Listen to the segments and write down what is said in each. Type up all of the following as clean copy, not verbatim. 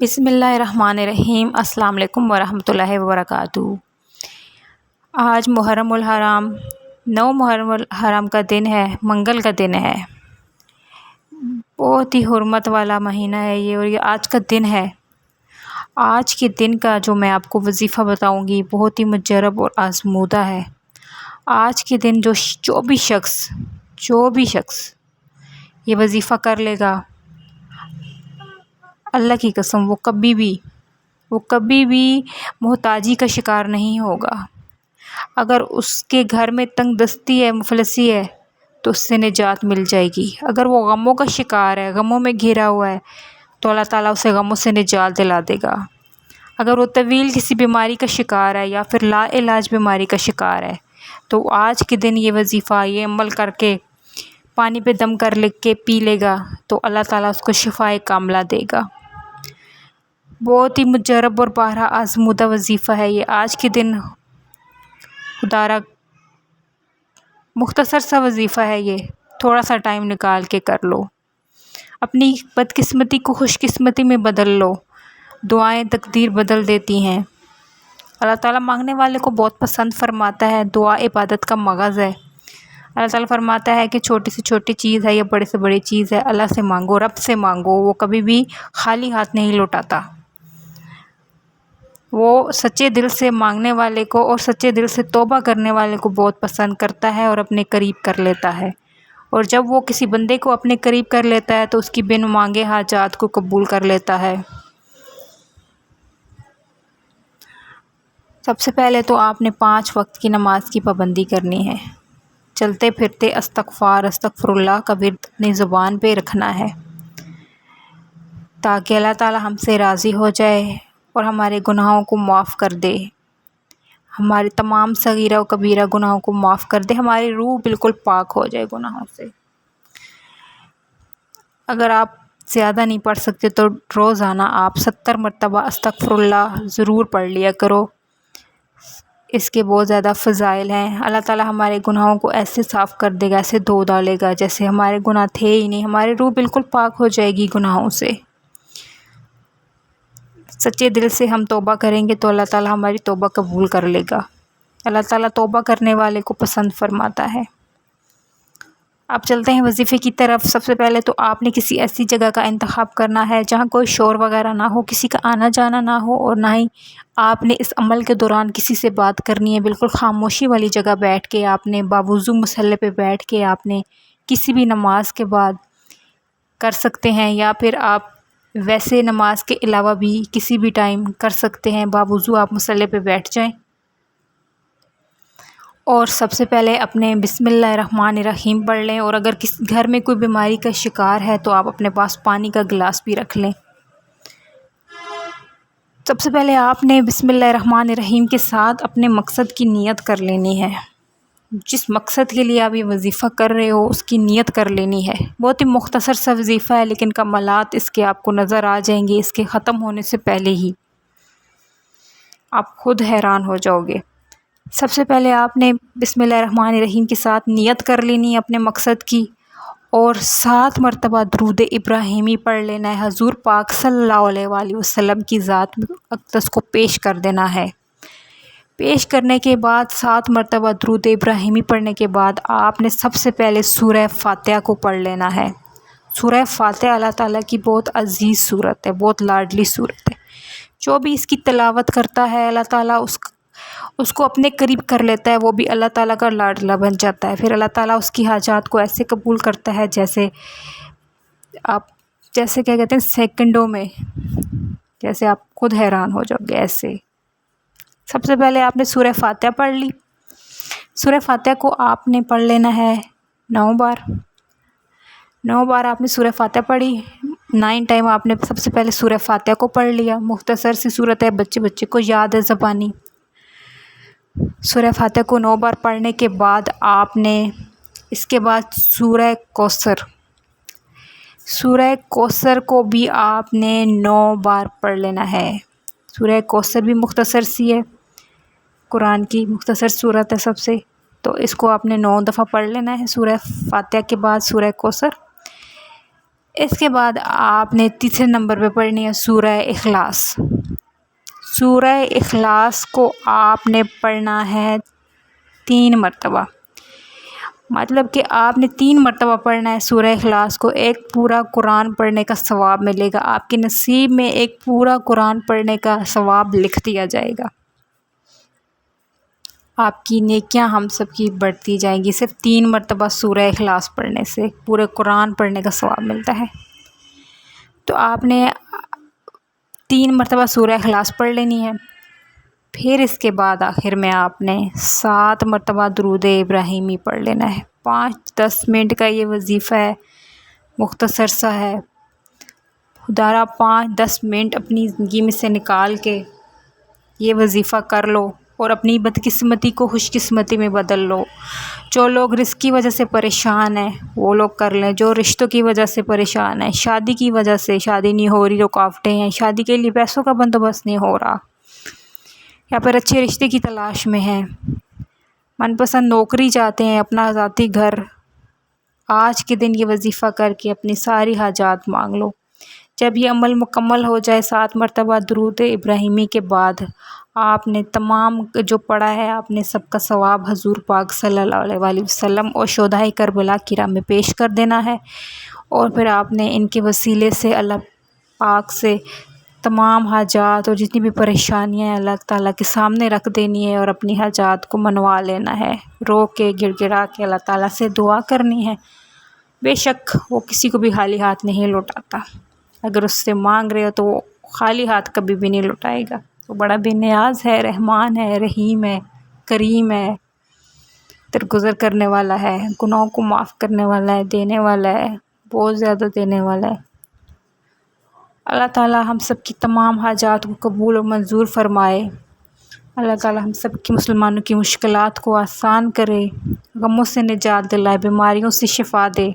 بسم اللہ الرحمن الرحیم۔ السلام علیکم ورحمۃ اللہ وبرکاتہ۔ آج محرم الحرام 9 محرم الحرام کا دن ہے، منگل کا دن ہے۔ بہت ہی حرمت والا مہینہ ہے یہ، اور یہ آج کا دن ہے۔ آج کے دن کا جو میں آپ کو وظیفہ بتاؤں گی بہت ہی مجرب اور آزمودہ ہے۔ آج کے دن جو بھی شخص یہ وظیفہ کر لے گا، اللہ کی قسم وہ کبھی بھی محتاجی کا شکار نہیں ہوگا۔ اگر اس کے گھر میں تنگ دستی ہے، مفلسی ہے، تو اس سے نجات مل جائے گی۔ اگر وہ غموں کا شکار ہے، غموں میں گھرا ہوا ہے، تو اللہ تعالیٰ اسے غموں سے نجات دلا دے گا۔ اگر وہ طویل کسی بیماری کا شکار ہے یا پھر لا علاج بیماری کا شکار ہے، تو آج کے دن یہ وظیفہ، یہ عمل کر کے پانی پہ دم کر لکھ کے پی لے گا تو اللہ تعالیٰ اس کو شفائے کاملہ دے گا۔ بہت ہی مجرب اور بارہا آزمودہ وظیفہ ہے یہ آج کے دن۔ خدا را مختصر سا وظیفہ ہے یہ، تھوڑا سا ٹائم نکال کے کر لو، اپنی بدقسمتی کو خوش قسمتی میں بدل لو۔ دعائیں تقدیر بدل دیتی ہیں۔ اللہ تعالیٰ مانگنے والے کو بہت پسند فرماتا ہے۔ دعا عبادت کا مغز ہے۔ اللہ تعالیٰ فرماتا ہے کہ چھوٹی سے چھوٹی چیز ہے یا بڑے سے بڑی چیز ہے، اللہ سے مانگو، رب سے مانگو، وہ کبھی بھی خالی ہاتھ نہیں لوٹاتا۔ وہ سچے دل سے مانگنے والے کو اور سچے دل سے توبہ کرنے والے کو بہت پسند کرتا ہے اور اپنے قریب کر لیتا ہے۔ اور جب وہ کسی بندے کو اپنے قریب کر لیتا ہے تو اس کی بن مانگے حاجات کو قبول کر لیتا ہے۔ سب سے پہلے تو آپ نے 5 وقت کی نماز کی پابندی کرنی ہے۔ چلتے پھرتے استغفر اللہ کا ورد اپنی زبان پہ رکھنا ہے، تاکہ اللہ تعالیٰ ہم سے راضی ہو جائے اور ہمارے گناہوں کو معاف کر دے، ہمارے تمام صغیرہ و کبیرہ گناہوں کو معاف کر دے، ہماری روح بالکل پاک ہو جائے گناہوں سے۔ اگر آپ زیادہ نہیں پڑھ سکتے تو روزانہ آپ 70 مرتبہ استغفر اللہ ضرور پڑھ لیا کرو۔ اس کے بہت زیادہ فضائل ہیں۔ اللہ تعالیٰ ہمارے گناہوں کو ایسے صاف کر دے گا، ایسے دھو ڈالے گا جیسے ہمارے گناہ تھے ہی نہیں، ہماری روح بالکل پاک ہو جائے گی گناہوں سے۔ سچے دل سے ہم توبہ کریں گے تو اللہ تعالیٰ ہماری توبہ قبول کر لے گا۔ اللہ تعالیٰ توبہ کرنے والے کو پسند فرماتا ہے۔ آپ چلتے ہیں وظیفے کی طرف۔ سب سے پہلے تو آپ نے کسی ایسی جگہ کا انتخاب کرنا ہے جہاں کوئی شور وغیرہ نہ ہو، کسی کا آنا جانا نہ ہو، اور نہ ہی آپ نے اس عمل کے دوران کسی سے بات کرنی ہے۔ بالکل خاموشی والی جگہ بیٹھ کے آپ نے باوضو مصلی پہ بیٹھ کے آپ نے کسی بھی نماز کے بعد کر سکتے ہیں، یا پھر آپ ویسے نماز کے علاوہ بھی کسی بھی ٹائم کر سکتے ہیں۔ باوضو آپ مصلی پہ بیٹھ جائیں اور سب سے پہلے اپنے بسم اللہ الرحمن الرحیم پڑھ لیں، اور اگر کسی گھر میں کوئی بیماری کا شکار ہے تو آپ اپنے پاس پانی کا گلاس بھی رکھ لیں۔ سب سے پہلے آپ نے بسم اللہ الرحمن الرحیم کے ساتھ اپنے مقصد کی نیت کر لینی ہے۔ جس مقصد کے لیے آپ یہ وظیفہ کر رہے ہو اس کی نیت کر لینی ہے۔ بہت ہی مختصر سا وظیفہ ہے، لیکن کمالات اس کے آپ کو نظر آ جائیں گے اس کے ختم ہونے سے پہلے ہی، آپ خود حیران ہو جاؤ گے۔ سب سے پہلے آپ نے بسم اللہ الرحمن الرحیم کے ساتھ نیت کر لینی ہے اپنے مقصد کی، اور 7 مرتبہ درود ابراہیمی پڑھ لینا ہے۔ حضور پاک صلی اللہ علیہ وآلہ وسلم کی ذات اقدس کو پیش کر دینا ہے۔ پیش کرنے کے بعد 7 مرتبہ درود ابراہیمی پڑھنے کے بعد آپ نے سب سے پہلے سورہ فاتحہ کو پڑھ لینا ہے۔ سورہ فاتحہ اللہ تعالیٰ کی بہت عزیز سورت ہے، بہت لاڈلی سورت ہے۔ جو بھی اس کی تلاوت کرتا ہے اللہ تعالیٰ اس کو اپنے قریب کر لیتا ہے، وہ بھی اللہ تعالیٰ کا لاڈلا بن جاتا ہے۔ پھر اللہ تعالیٰ اس کی حاجات کو ایسے قبول کرتا ہے جیسے کیا کہتے ہیں، سیکنڈوں میں، جیسے آپ خود حیران ہو جاؤ گے ایسے۔ سب سے پہلے آپ نے سورہ فاتحہ پڑھ لی۔ سورہ فاتحہ کو آپ نے پڑھ لینا ہے 9 بار۔ 9 بار آپ نے سورہ فاتحہ پڑھی۔ 9 ٹائم آپ نے سب سے پہلے سورہ فاتحہ کو پڑھ لیا۔ مختصر سی صورت ہے، بچے کو یاد ہے زبانی۔ سورہ فاتحہ کو 9 بار پڑھنے کے بعد آپ نے اس کے بعد سورہ کوثر کو بھی آپ نے 9 بار پڑھ لینا ہے۔ سورہ کوثر بھی مختصر سی ہے، قرآن کی مختصر صورت ہے سب سے، تو اس کو آپ نے 9 دفعہ پڑھ لینا ہے سورہ فاتحہ کے بعد سورہ کوثر۔ اس کے بعد آپ نے تیسرے نمبر پہ پڑھنی ہے سورہ اخلاص۔ سورہ اخلاص کو آپ نے پڑھنا ہے 3 مرتبہ، مطلب کہ آپ نے 3 مرتبہ پڑھنا ہے سورہ اخلاص کو۔ ایک پورا قرآن پڑھنے کا ثواب ملے گا، آپ کے نصیب میں ایک پورا قرآن پڑھنے کا ثواب لکھ دیا جائے گا، آپ کی نیکیاں ہم سب کی بڑھتی جائیں گی۔ صرف 3 مرتبہ سورہ اخلاص پڑھنے سے پورے قرآن پڑھنے کا ثواب ملتا ہے۔ تو آپ نے 3 مرتبہ سورہ اخلاص پڑھ لینی ہے۔ پھر اس کے بعد آخر میں آپ نے 7 مرتبہ درود ابراہیمی پڑھ لینا ہے۔ 5-10 منٹ کا یہ وظیفہ ہے، مختصر سا ہے۔ خدارا 5-10 منٹ اپنی زندگی میں سے نکال کے یہ وظیفہ کر لو اور اپنی بدقسمتی کو خوش قسمتی میں بدل لو۔ جو لوگ رزق کی وجہ سے پریشان ہیں وہ لوگ کر لیں، جو رشتوں کی وجہ سے پریشان ہیں، شادی کی وجہ سے شادی نہیں ہو رہی، رکاوٹیں ہیں، شادی کے لیے پیسوں کا بندوبست نہیں ہو رہا، یا پھر اچھے رشتے کی تلاش میں ہیں، من پسند نوکری چاہتے ہیں، اپنا ذاتی گھر، آج کے دن یہ وظیفہ کر کے اپنی ساری حاجات مانگ لو۔ جب یہ عمل مکمل ہو جائے 7 مرتبہ درود ابراہیمی کے بعد آپ نے تمام جو پڑھا ہے آپ نے سب کا ثواب حضور پاک صلی اللہ علیہ وسلم اور شہدائے کربلا کی راہ میں پیش کر دینا ہے، اور پھر آپ نے ان کے وسیلے سے اللہ پاک سے تمام حاجات اور جتنی بھی پریشانیاں ہیں اللہ تعالیٰ کے سامنے رکھ دینی ہے اور اپنی حاجات کو منوا لینا ہے، رو کے گڑ گڑا کے اللہ تعالیٰ سے دعا کرنی ہے۔ بے شک وہ کسی کو بھی خالی ہاتھ نہیں لوٹاتا، اگر اس سے مانگ رہے ہو تو وہ خالی ہاتھ کبھی بھی نہیں لوٹائے گا۔ وہ بڑا بے نیاز ہے، رحمان ہے، رحیم ہے، کریم ہے، درگزر کرنے والا ہے، گناہوں کو معاف کرنے والا ہے، دینے والا ہے، بہت زیادہ دینے والا ہے۔ اللہ تعالیٰ ہم سب کی تمام حاجات کو قبول و منظور فرمائے۔ اللہ تعالیٰ ہم سب کی مسلمانوں کی مشکلات کو آسان کرے، غموں سے نجات دلائے، بیماریوں سے شفا دے۔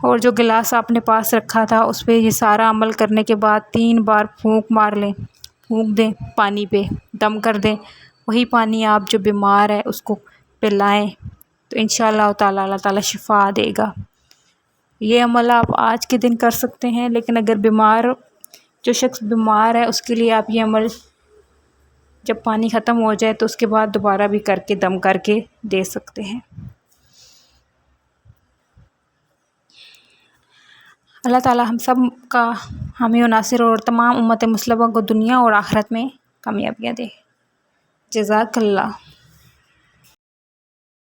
اور جو گلاس آپ نے پاس رکھا تھا اس پہ یہ سارا عمل کرنے کے بعد 3 بار پھونک مار لیں، پھونک دیں پانی پہ، دم کر دیں، وہی پانی آپ جو بیمار ہے اس کو پلائیں تو انشاءاللہ تعالیٰ اللہ تعالیٰ شفا دے گا۔ یہ عمل آپ آج کے دن کر سکتے ہیں، لیکن اگر جو شخص بیمار ہے اس کے لیے آپ یہ عمل جب پانی ختم ہو جائے تو اس کے بعد دوبارہ بھی کر کے دم کر کے دے سکتے ہیں۔ اللہ تعالیٰ ہم سب کا حامی و ناصر اور تمام امت مسلمہ کو دنیا اور آخرت میں کامیابیاں دے۔ جزاک اللہ۔